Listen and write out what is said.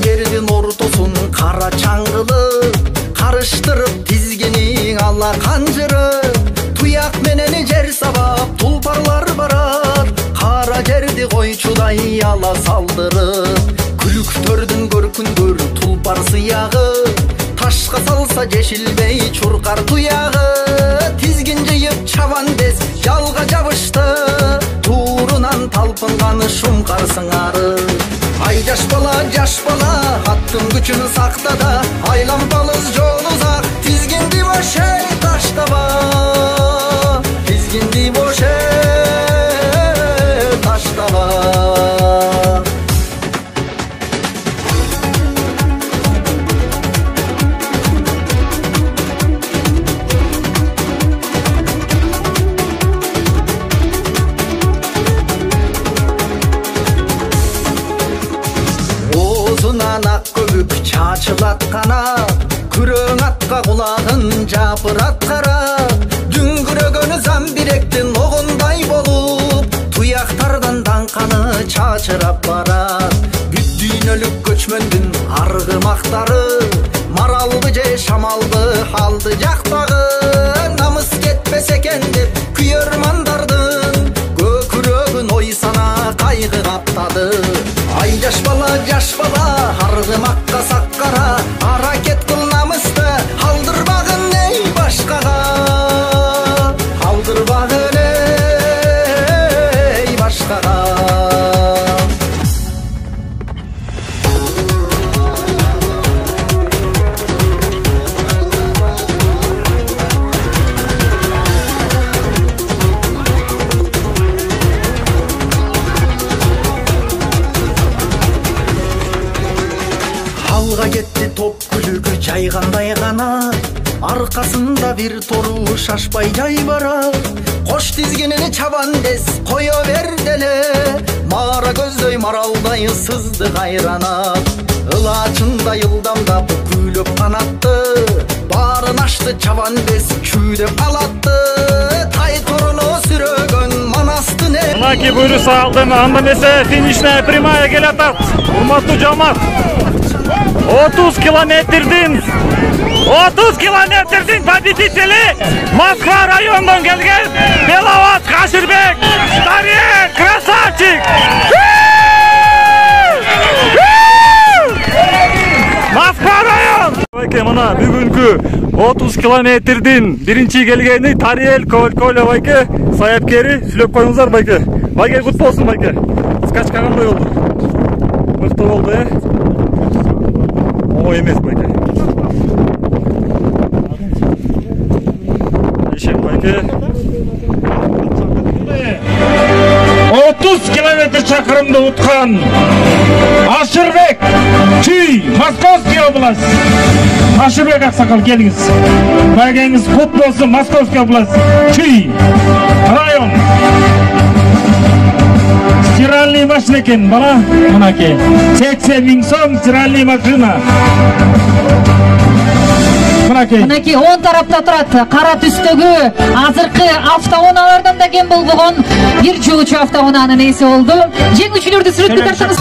Yerдің ортосын қара чаңғылы, қарыштырып тизгенің ала қанжыры. Туяқ менен жер сабап тұлпарлар барар, қара жерді қойчудай ала салдырып. Күліктөрдің көркүндөр тұлпар сыяғы, ташқа салса жешілбей чурқар туяғы. Тизген жиып чабан дес жалға жабышты, турунан талпынғаны шумкар сыңары. Ай жаш бала, аттың күчін сақтада, айлампалыз жол ұзақ, тизгенді боше таштаба, тизгенді боше таштаба. Ақ көбік чачылатқана, күрең атқа құлағын жапырат қара. Дүңгірегені замбиректен оғындай болып, тұяқтардан даңқаны чачырап бара. Бүттүйнөлік көчмөндің арғымақтары, маралбы же шамалбы халды жақтағы. Намыс кетпес екен деп күйермандардың, көкірегін ой сана қайғы қаптады. Ай жаш бала, арғымаққа саққара, аракет қыл намысты, алдырбағын ей башқаға, алдырбағын ей башқаға. Алға кетті топ күлігі жайғандай ғана, арқасында бір тору шашпай жай бара. Қош тизгенini чабан дес қойо берделе, мара көздөй маралдай сызды қайранат. Ылачындай ылдамдап күліп қанатты, барын ашты чабан дес күйдеп алатты. Тай торуну сүрөгөн манасты не. Мынаки буйруса алдым, анда месе финишная прямая келатат. Урматтуу жамаат. 30 километрдин победители Москва районунан келген Беловод Каширбек. Дарья, красавчик! Москва район! Мына бүгүнкү 30 километрдин биринчи келгени Тариел Ковальколя байке, саяпкери сүйлөп коюңуздар байке. Байке кут болсун байке. Скачка кандай болду? Мыкты болду, Оңой эмес байке. Ишек байке. 30 километр чакырымды уткан Ашырбек, Чүй, Московский область. Ашырбек аксакал келиңиз. Байгеңиз кут болсун, Московский область, Чүй район. Стиральный машина экен бала, мынаке. 80 000 сом стиральный машина. Мынаки 10 тарапта турат. Кара түстөгү азыркы автоунаалардан да кем болбогон бир жуучу автоунаанын ээси болду. Жеңүүчүлөрдү сүрөткө тартыңыз.